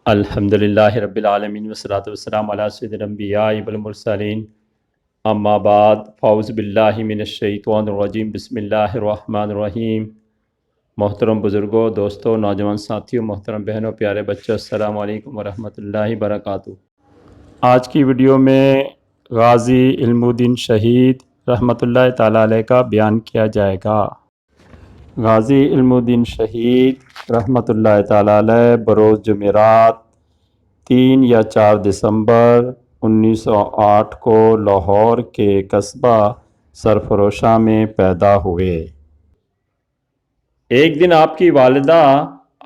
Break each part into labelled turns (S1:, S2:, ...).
S1: الحمدللہ رب العالمین والصلاۃ والسلام علی سید الانبیاء والمرسلین اما بعد فاعوذ باللہ من الشیطان الرجیم بسم اللہ الرحمن الرحیم۔ محترم بزرگوں، دوستوں، نوجوان ساتھیوں، محترم بہنوں، پیارے بچوں، السلام علیکم ورحمۃ اللہ وبرکاتہ۔ آج کی ویڈیو میں غازی علم الدین شہید رحمۃ اللہ تعالیٰ علیہ کا بیان کیا جائے گا۔ غازی علم الدین شہید رحمۃ اللہ تعالیٰ علیہ بروز جمعرات 3 یا 4 دسمبر 1908 کو لاہور کے قصبہ سرفروشاں میں پیدا ہوئے۔ ایک دن آپ کی والدہ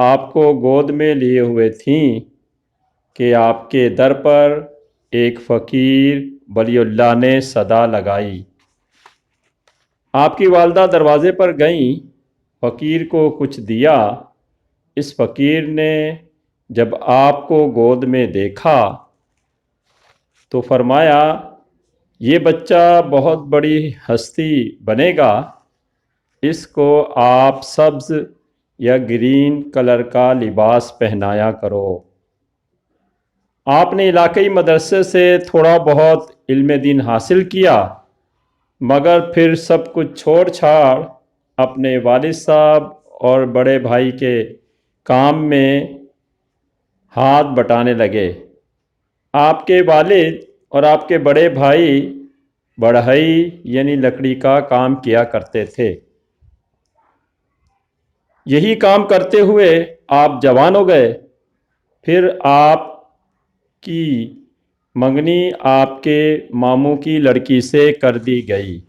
S1: آپ کو گود میں لیے ہوئے تھیں کہ آپ کے در پر ایک فقیر ولی اللہ نے صدا لگائی۔ آپ کی والدہ دروازے پر گئیں، فقیر کو کچھ دیا۔ اس فقیر نے جب آپ کو گود میں دیکھا تو فرمایا، یہ بچہ بہت بڑی ہستی بنے گا، اس کو آپ سبز یا گرین کلر کا لباس پہنایا کرو۔ آپ نے علاقائی مدرسے سے تھوڑا بہت علم دین حاصل کیا، مگر پھر سب کچھ چھوڑ چھاڑ اپنے والد صاحب اور بڑے بھائی کے کام میں ہاتھ بٹانے لگے۔ آپ کے والد اور آپ کے بڑے بھائی بڑھئی یعنی لکڑی کا کام کیا کرتے تھے۔ یہی کام کرتے ہوئے آپ جوان ہو گئے۔ پھر آپ کی منگنی آپ کے ماموں کی لڑکی سے کر دی گئی۔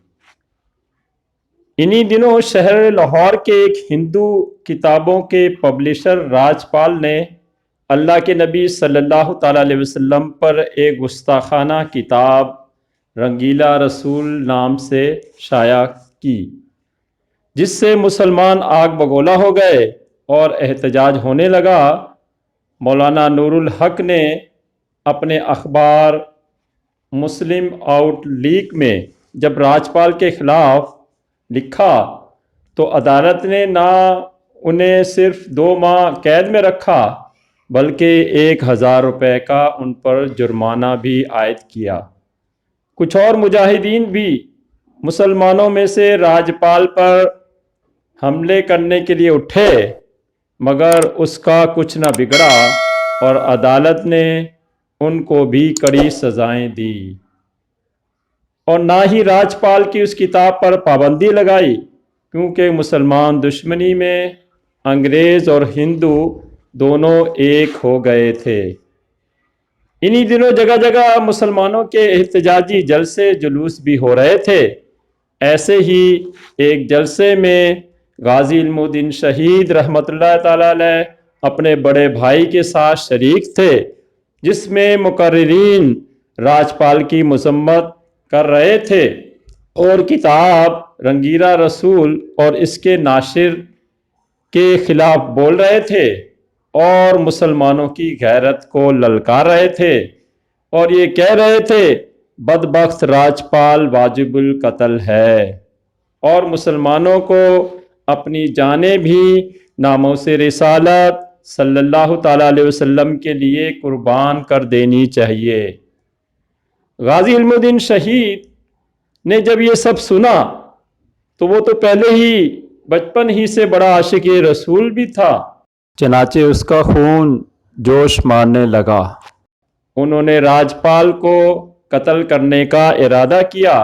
S1: انہی دنوں شہر لاہور کے ایک ہندو کتابوں کے پبلشر راج پال نے اللہ کے نبی صلی اللہ تعالیٰ علیہ وسلم پر ایک گستاخانہ کتاب رنگیلا رسول نام سے شائع کی، جس سے مسلمان آگ بگولا ہو گئے اور احتجاج ہونے لگا۔ مولانا نور الحق نے اپنے اخبار مسلم آؤٹ لیک میں جب راجپال کے خلاف لکھا تو عدالت نے نہ انہیں صرف 2 ماہ قید میں رکھا بلکہ 1000 روپے کا ان پر جرمانہ بھی عائد کیا۔ کچھ اور مجاہدین بھی مسلمانوں میں سے راجپال پر حملے کرنے کے لیے اٹھے، مگر اس کا کچھ نہ بگڑا اور عدالت نے ان کو بھی کڑی سزائیں دی اور نہ ہی راجپال کی اس کتاب پر پابندی لگائی، کیونکہ مسلمان دشمنی میں انگریز اور ہندو دونوں ایک ہو گئے تھے۔ انہی دنوں جگہ جگہ مسلمانوں کے احتجاجی جلسے جلوس بھی ہو رہے تھے۔ ایسے ہی ایک جلسے میں غازی علم الدین شہید رحمۃ اللہ تعالیٰ علیہ اپنے بڑے بھائی کے ساتھ شریک تھے، جس میں مقررین راجپال کی مذمت کر رہے تھے اور کتاب رنگیلا رسول اور اس کے ناشر کے خلاف بول رہے تھے اور مسلمانوں کی غیرت کو للکار رہے تھے اور یہ کہہ رہے تھے، بدبخت راجپال واجب القتل ہے اور مسلمانوں کو اپنی جانیں بھی ناموس رسالت صلی اللہ تعالیٰ علیہ وسلم کے لیے قربان کر دینی چاہیے۔ غازی علم الدین شہید نے جب یہ سب سنا تو وہ تو پہلے ہی بچپن ہی سے بڑا عاشق رسول بھی تھا، چنانچہ اس کا خون جوش مارنے لگا۔ انہوں نے راجپال کو قتل کرنے کا ارادہ کیا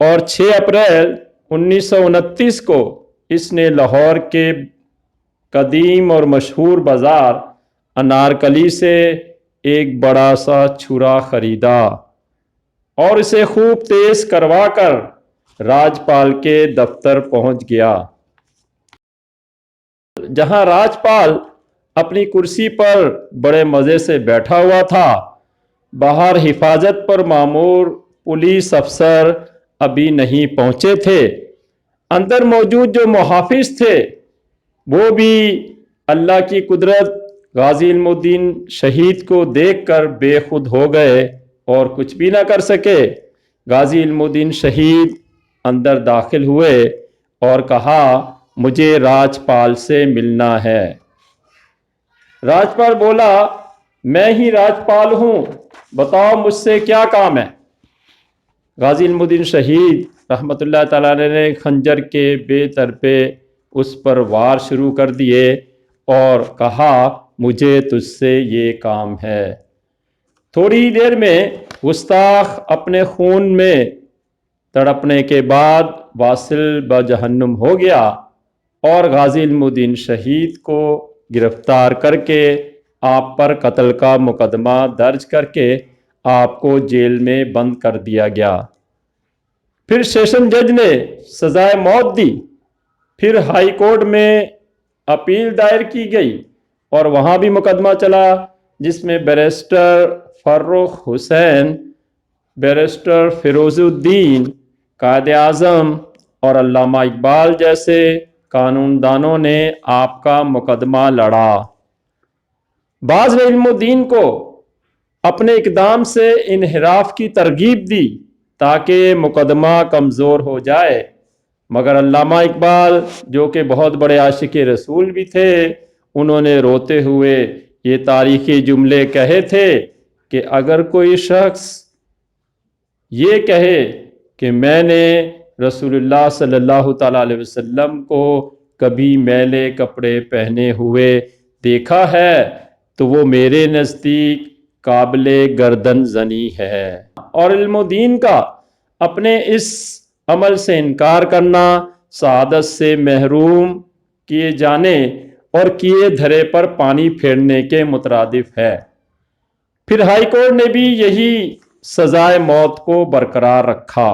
S1: اور 6 اپریل 1929 کو اس نے لاہور کے قدیم اور مشہور بازار انارکلی سے ایک بڑا سا چھرا خریدا اور اسے خوب تیز کروا کر راجپال کے دفتر پہنچ گیا، جہاں راجپال اپنی کرسی پر بڑے مزے سے بیٹھا ہوا تھا۔ باہر حفاظت پر مامور پولیس افسر ابھی نہیں پہنچے تھے۔ اندر موجود جو محافظ تھے وہ بھی اللہ کی قدرت غازی علم الدین شہید کو دیکھ کر بے خود ہو گئے اور کچھ بھی نہ کر سکے۔ غازی علم الدین شہید اندر داخل ہوئے اور کہا، مجھے راجپال سے ملنا ہے۔ راجپال بولا، میں ہی راجپال ہوں، بتاؤ مجھ سے کیا کام ہے۔ غازی علم الدین شہید رحمۃ اللہ تعالیٰ نے خنجر کے بے طرفے اس پر وار شروع کر دیے اور کہا مجھے تجھ سے یہ کام ہے۔ تھوڑی دیر میں گستاخ اپنے خون میں تڑپنے کے بعد واصل بجہنم ہو گیا اور غازی علم الدین شہید کو گرفتار کر کے آپ پر قتل کا مقدمہ درج کر کے آپ کو جیل میں بند کر دیا گیا۔ پھر سیشن جج نے سزائے موت دی۔ پھر ہائی کورٹ میں اپیل دائر کی گئی اور وہاں بھی مقدمہ چلا، جس میں بیرسٹر فرخ حسین، بیرسٹر فیروز الدین، قائد اعظم اور علامہ اقبال جیسے قانون دانوں نے آپ کا مقدمہ لڑا۔ بعض نے علم الدین کو اپنے اقدام سے انحراف کی ترغیب دی تاکہ مقدمہ کمزور ہو جائے، مگر علامہ اقبال جو کہ بہت بڑے عاشق رسول بھی تھے، انہوں نے روتے ہوئے یہ تاریخی جملے کہے تھے کہ اگر کوئی شخص یہ کہے کہ میں نے رسول اللہ صلی اللہ تعالیٰ علیہ وسلم کو کبھی میلے کپڑے پہنے ہوئے دیکھا ہے تو وہ میرے نزدیک قابل گردن زنی ہے۔ اور علم الدین کا اپنے اس عمل سے انکار کرنا سعادت سے محروم کیے جانے اور کیے دھرے پر پانی پھیرنے کے مترادف ہے۔ پھر ہائی کورٹ نے بھی یہی سزائے موت کو برقرار رکھا۔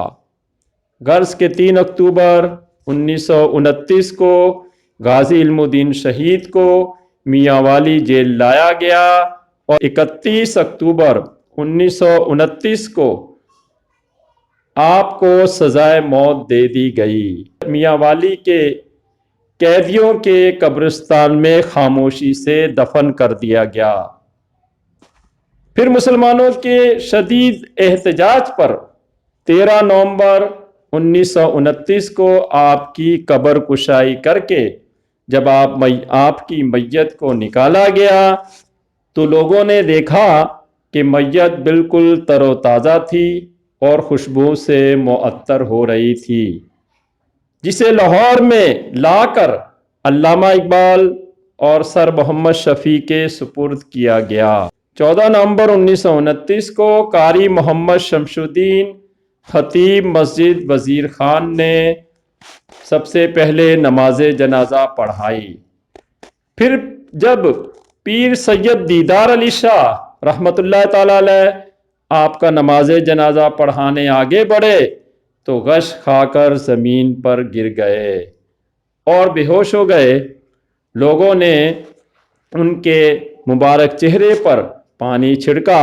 S1: غرض کے 3 اکتوبر 1929 کو غازی علم الدین شہید کو میاں والی جیل لایا گیا اور 31 اکتوبر 1929 کو آپ کو سزائے موت دے دی گئی۔ میاں والی کے قیدیوں کے قبرستان میں خاموشی سے دفن کر دیا گیا۔ پھر مسلمانوں کے شدید احتجاج پر 13 نومبر 1929 کو آپ کی قبر کشائی کر کے جب آپ کی میت کو نکالا گیا تو لوگوں نے دیکھا کہ میت بالکل تر و تازہ تھی اور خوشبو سے معطر ہو رہی تھی، جسے لاہور میں لا کر علامہ اقبال اور سر محمد شفیع کے سپرد کیا گیا۔ 14 نومبر 1929 کو قاری محمد شمس الدین خطیب مسجد وزیر خان نے سب سے پہلے نماز جنازہ پڑھائی۔ پھر جب پیر سید دیدار علی شاہ رحمۃ اللہ تعالی علیہ آپ کا نماز جنازہ پڑھانے آگے بڑھے تو غش کھا کر زمین پر گر گئے اور بے ہوش ہو گئے۔ لوگوں نے ان کے مبارک چہرے پر پانی چھڑکا۔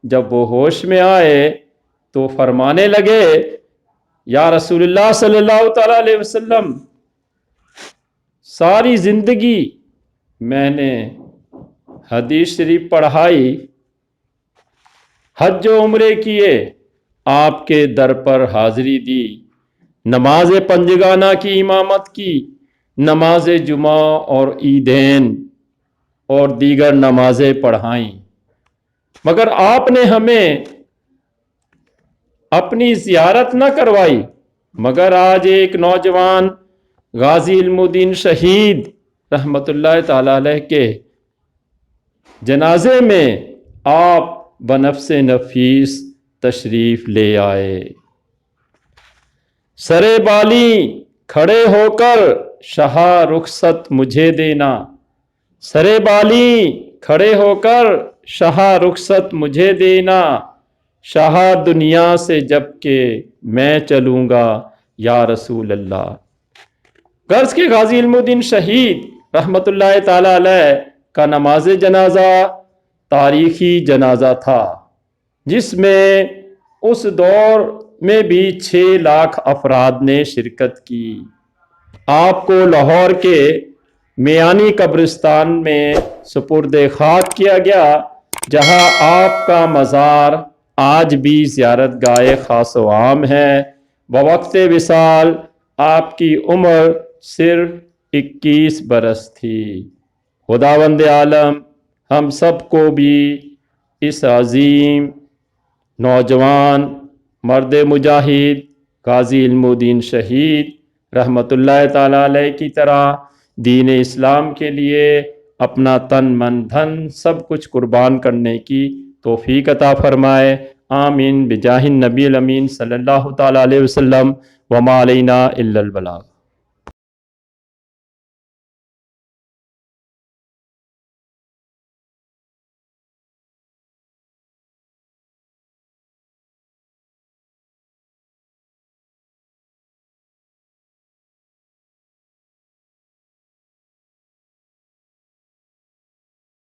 S1: جب وہ ہوش میں آئے تو فرمانے لگے، یا رسول اللہ صلی اللہ تعالیٰ علیہ وسلم، ساری زندگی میں نے حدیث شریف پڑھائی، حج و عمرے کیے، آپ کے در پر حاضری دی، نماز پنجگانہ کی امامت کی، نماز جمعہ اور عیدین اور دیگر نمازیں پڑھائیں، مگر آپ نے ہمیں اپنی زیارت نہ کروائی۔ مگر آج ایک نوجوان غازی علم الدین شہید رحمۃ اللہ تعالی علیہ کے جنازے میں آپ بنفس نفیس تشریف لے آئے۔ سرے بالی کھڑے ہو کر شاہ رخصت مجھے دینا، سرے بالی کھڑے ہو کر شاہ رخصت مجھے دینا، شاہ دنیا سے جب کہ میں چلوں گا یا رسول اللہ۔ غرض کے غازی علم الدین شہید رحمۃ اللہ تعالی علیہ کا نماز جنازہ تاریخی جنازہ تھا، جس میں اس دور میں بھی 6 لاکھ افراد نے شرکت کی۔ آپ کو لاہور کے میانی قبرستان میں سپرد خاک کیا گیا، جہاں آپ کا مزار آج بھی زیارت گاہ خاص و عام ہے۔ بوقت وصال آپ کی عمر صرف 21 برس تھی۔ خداوند عالم ہم سب کو بھی اس عظیم نوجوان مرد مجاہد غازی علم الدین شہید رحمۃ اللہ تعالیٰ علیہ کی طرح دین اسلام کے لیے اپنا تن من دھن سب کچھ قربان کرنے کی توفیق عطا فرمائے، آمین بجاہ النبی الامین صلی اللہ تعالیٰ علیہ وسلم، وما علینا الا البلاغ۔